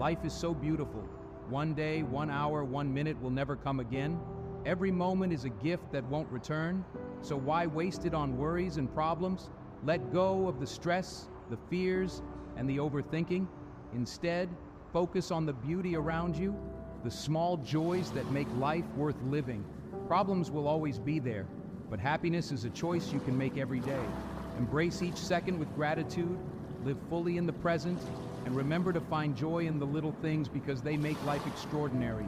Life is so beautiful. One day, 1 hour, 1 minute will never come again. Every moment is a gift that won't return. So why waste it on worries and problems? Let go of the stress, the fears, and the overthinking. Instead, focus on the beauty around you, the small joys that make life worth living. Problems will always be there, but happiness is a choice you can make every day. Embrace each second with gratitude, live fully in the present, and remember to find joy in the little things because they make life extraordinary.